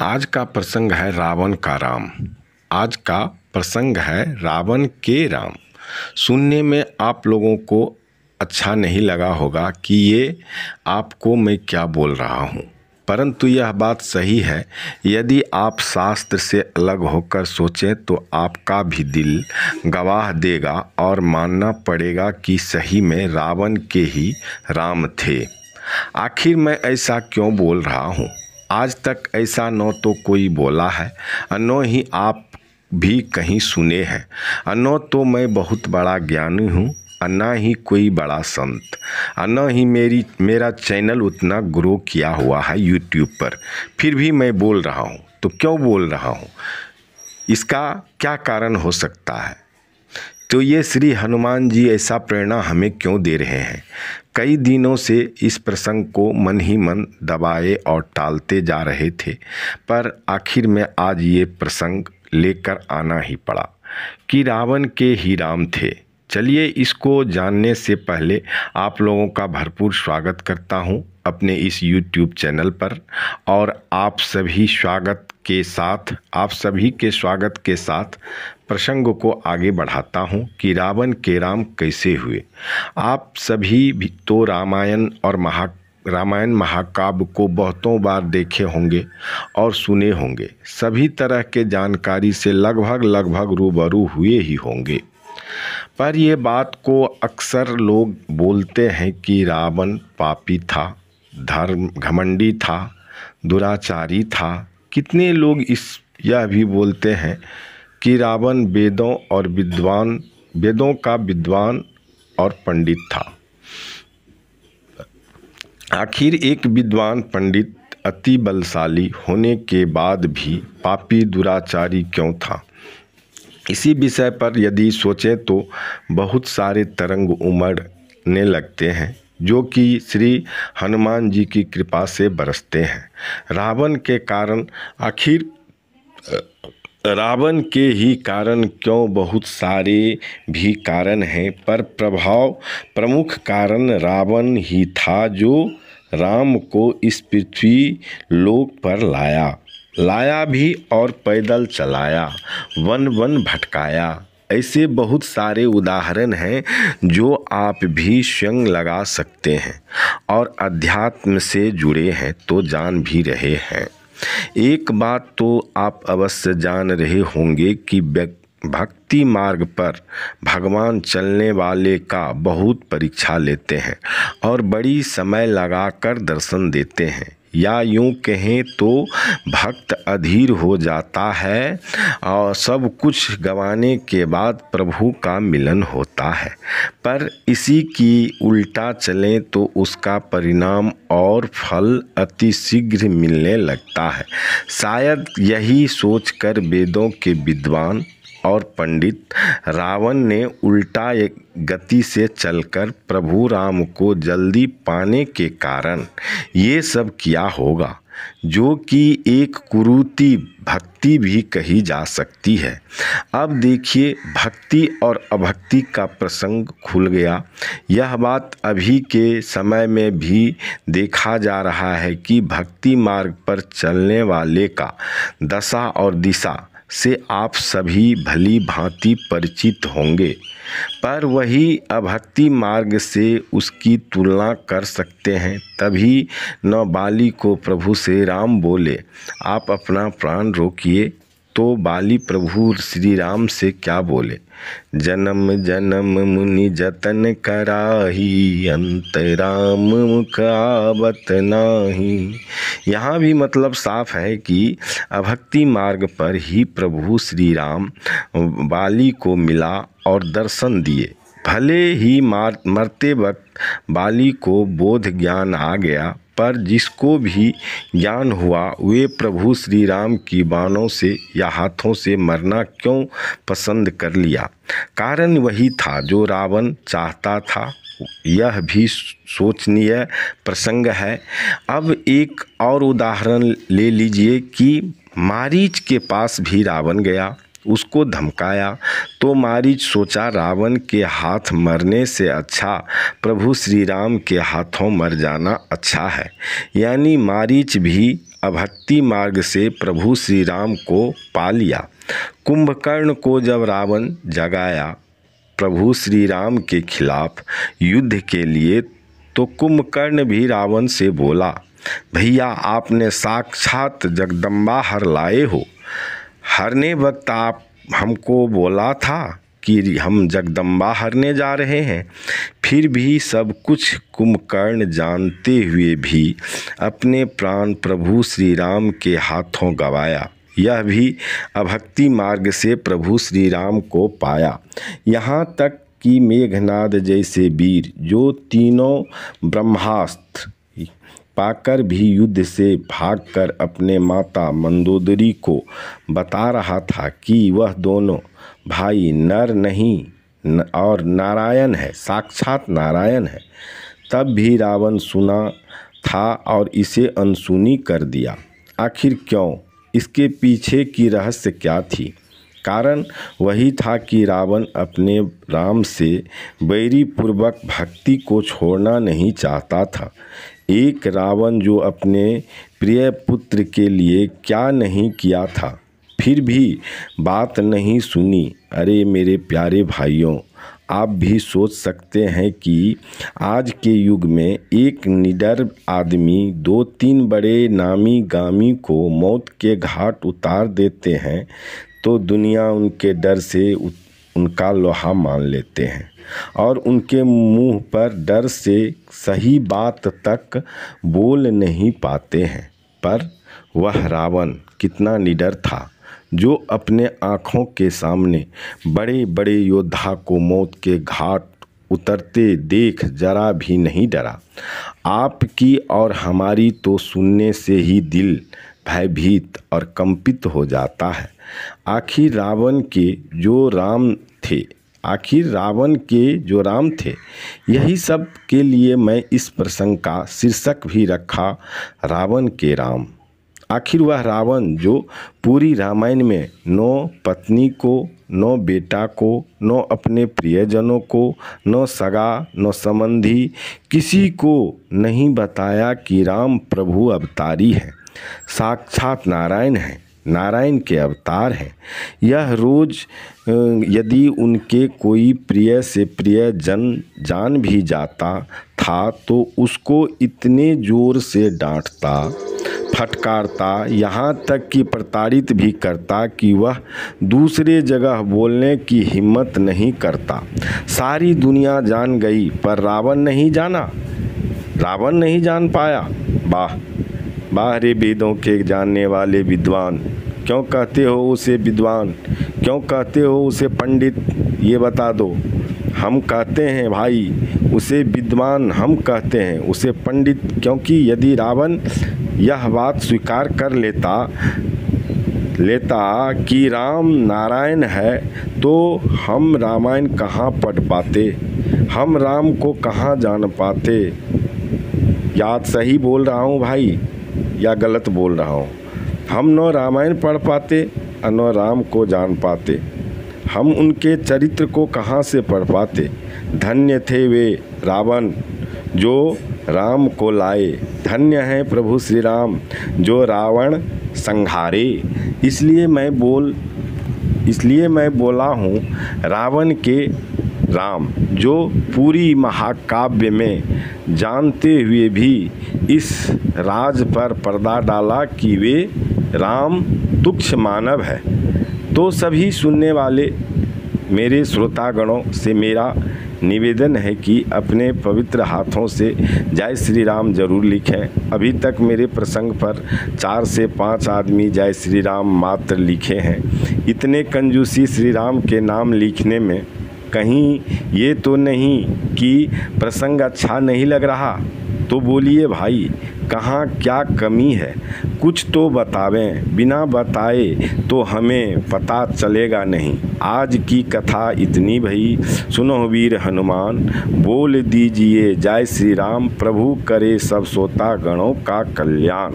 आज का प्रसंग है रावण का राम। आज का प्रसंग है रावण के राम। सुनने में आप लोगों को अच्छा नहीं लगा होगा कि ये आपको मैं क्या बोल रहा हूँ, परंतु यह बात सही है। यदि आप शास्त्र से अलग होकर सोचें तो आपका भी दिल गवाह देगा और मानना पड़ेगा कि सही में रावण के ही राम थे। आखिर मैं ऐसा क्यों बोल रहा हूँ? आज तक ऐसा न तो कोई बोला है और न ही आप भी कहीं सुने हैं, और न तो मैं बहुत बड़ा ज्ञानी हूँ और न ही कोई बड़ा संत, और न ही मेरा चैनल उतना ग्रो किया हुआ है यूट्यूब पर। फिर भी मैं बोल रहा हूँ। तो क्यों बोल रहा हूँ? इसका क्या कारण हो सकता है? तो ये श्री हनुमान जी ऐसा प्रेरणा हमें क्यों दे रहे हैं? कई दिनों से इस प्रसंग को मन ही मन दबाए और टालते जा रहे थे, पर आखिर में आज ये प्रसंग लेकर आना ही पड़ा कि रावण के ही राम थे। चलिए, इसको जानने से पहले आप लोगों का भरपूर स्वागत करता हूं अपने इस YouTube चैनल पर, और आप सभी के स्वागत के साथ प्रसंग को आगे बढ़ाता हूं कि रावण के राम कैसे हुए। आप सभी भी तो रामायण महाकाव्य को बहुतों बार देखे होंगे और सुने होंगे। सभी तरह के जानकारी से लगभग रूबरू हुए ही होंगे। पर यह बात को अक्सर लोग बोलते हैं कि रावण पापी था, धर्म घमंडी था, दुराचारी था। कितने लोग यह भी बोलते हैं कि रावण वेदों का विद्वान और पंडित था। आखिर एक विद्वान पंडित अति बलशाली होने के बाद भी पापी दुराचारी क्यों था? इसी विषय पर यदि सोचें तो बहुत सारे तरंग उमड़ने लगते हैं, जो कि श्री हनुमान जी की कृपा से बरसते हैं। रावण के ही कारण क्यों, बहुत सारे भी कारण हैं, पर प्रमुख कारण रावण ही था, जो राम को इस पृथ्वी लोक पर लाया भी और पैदल चलाया, वन भटकाया। ऐसे बहुत सारे उदाहरण हैं जो आप भी स्वयं लगा सकते हैं और अध्यात्म से जुड़े हैं तो जान भी रहे हैं। एक बात तो आप अवश्य जान रहे होंगे कि भक्ति मार्ग पर भगवान चलने वाले का बहुत परीक्षा लेते हैं और बड़ी समय लगाकर दर्शन देते हैं, या यूं कहें तो भक्त अधीर हो जाता है और सब कुछ गंवाने के बाद प्रभु का मिलन होता है। पर इसी की उल्टा चलें तो उसका परिणाम और फल अति शीघ्र मिलने लगता है। शायद यही सोचकर वेदों के विद्वान और पंडित रावण ने उल्टा गति से चलकर प्रभु राम को जल्दी पाने के कारण ये सब किया होगा, जो कि एक कुरीति भक्ति भी कही जा सकती है। अब देखिए, भक्ति और अभक्ति का प्रसंग खुल गया। यह बात अभी के समय में भी देखा जा रहा है कि भक्ति मार्ग पर चलने वाले का दशा और दिशा से आप सभी भली भांति परिचित होंगे, पर वही अभक्ति मार्ग से उसकी तुलना कर सकते हैं। तभी न बाली को प्रभु से राम बोले, आप अपना प्राण रोकिए, तो बाली प्रभु श्री राम से क्या बोले? जन्म जन्म मुनि जतन कराही, अंत राम मुख आवत नाही। यहाँ भी मतलब साफ है कि अभक्ति मार्ग पर ही प्रभु श्री राम बाली को मिला और दर्शन दिए। भले ही मरते वक्त बाली को बोध ज्ञान आ गया, पर जिसको भी ज्ञान हुआ वे प्रभु श्री राम की बाणों से या हाथों से मरना क्यों पसंद कर लिया? कारण वही था जो रावण चाहता था। यह भी सोचनीय प्रसंग है। अब एक और उदाहरण ले लीजिए कि मारीच के पास भी रावण गया उसको धमकाया तो मारीच सोचा रावण के हाथ मरने से अच्छा प्रभु श्री राम के हाथों मर जाना अच्छा है। यानी मारीच भी अभक्ति मार्ग से प्रभु श्री राम को पा लिया। कुंभकर्ण को जब रावण जगाया प्रभु श्री राम के खिलाफ युद्ध के लिए, तो कुंभकर्ण भी रावण से बोला, भैया आपने साक्षात जगदम्बा हर लाए हो। हरने वक्त आप हमको बोला था कि हम जगदम्बा हरने जा रहे हैं। फिर भी सब कुछ कुंभकर्ण जानते हुए भी अपने प्राण प्रभु श्री राम के हाथों गंवाया। यह भी अभक्ति मार्ग से प्रभु श्री राम को पाया। यहाँ तक कि मेघनाद जैसे वीर जो तीनों ब्रह्मास्त्र पाकर भी युद्ध से भागकर अपने माता मंदोदरी को बता रहा था कि वह दोनों भाई नर नहीं और नारायण है, साक्षात नारायण है, तब भी रावण सुना था और इसे अनसुनी कर दिया। आखिर क्यों? इसके पीछे की रहस्य क्या थी? कारण वही था कि रावण अपने राम से बैरी पूर्वक भक्ति को छोड़ना नहीं चाहता था। एक रावण जो अपने प्रिय पुत्र के लिए क्या नहीं किया था, फिर भी बात नहीं सुनी। अरे मेरे प्यारे भाइयों, आप भी सोच सकते हैं कि आज के युग में एक निडर आदमी 2-3 बड़े नामी गामी को मौत के घाट उतार देते हैं तो दुनिया उनके डर से उनका लोहा मान लेते हैं और उनके मुंह पर डर से सही बात तक बोल नहीं पाते हैं। पर वह रावण कितना निडर था जो अपने आँखों के सामने बड़े बड़े योद्धा को मौत के घाट उतरते देख जरा भी नहीं डरा। आपकी और हमारी तो सुनने से ही दिल भयभीत और कंपित हो जाता है। आखिर रावण के जो राम थे, यही सब के लिए मैं इस प्रसंग का शीर्षक भी रखा, रावण के राम। आखिर वह रावण जो पूरी रामायण में न पत्नी को, न बेटा को, न अपने प्रियजनों को, न सगा न संबंधी किसी को नहीं बताया कि राम प्रभु अवतारी है, साक्षात नारायण है, नारायण के अवतार हैं। यह रोज यदि उनके कोई प्रिय से प्रिय जन जान भी जाता था तो उसको इतने जोर से डांटता, फटकारता, यहाँ तक कि प्रताड़ित भी करता कि वह दूसरे जगह बोलने की हिम्मत नहीं करता। सारी दुनिया जान गई पर रावण नहीं जाना, रावण नहीं जान पाया। वाह वाह रे वेदों के जानने वाले विद्वान, क्यों कहते हो उसे विद्वान, क्यों कहते हो उसे पंडित, ये बता दो। हम कहते हैं भाई उसे विद्वान, हम कहते हैं उसे पंडित, क्योंकि यदि रावण यह बात स्वीकार कर लेता कि राम नारायण है तो हम रामायण कहाँ पढ़ पाते, हम राम को कहाँ जान पाते। याद सही बोल रहा हूँ भाई या गलत बोल रहा हूँ? हम न रामायण पढ़ पाते और न राम को जान पाते। हम उनके चरित्र को कहाँ से पढ़ पाते। धन्य थे वे रावण जो राम को लाए, धन्य हैं प्रभु श्री राम जो रावण संहारे। इसलिए मैं बोला हूँ रावण के राम, जो पूरी महाकाव्य में जानते हुए भी इस राज पर पर्दा डाला कि वे राम तुच्छ मानव है। तो सभी सुनने वाले मेरे श्रोतागणों से मेरा निवेदन है कि अपने पवित्र हाथों से जय श्री राम जरूर लिखें। अभी तक मेरे प्रसंग पर 4 से 5 आदमी जय श्री राम मात्र लिखे हैं। इतने कंजूसी श्री राम के नाम लिखने में कहीं ये तो नहीं कि प्रसंग अच्छा नहीं लग रहा? तो बोलिए भाई, कहाँ क्या कमी है? कुछ तो बतावें, बिना बताए तो हमें पता चलेगा नहीं। आज की कथा इतनी भई, सुनो वीर हनुमान, बोल दीजिए जय श्री राम, प्रभु करे सब श्रोता गणों का कल्याण।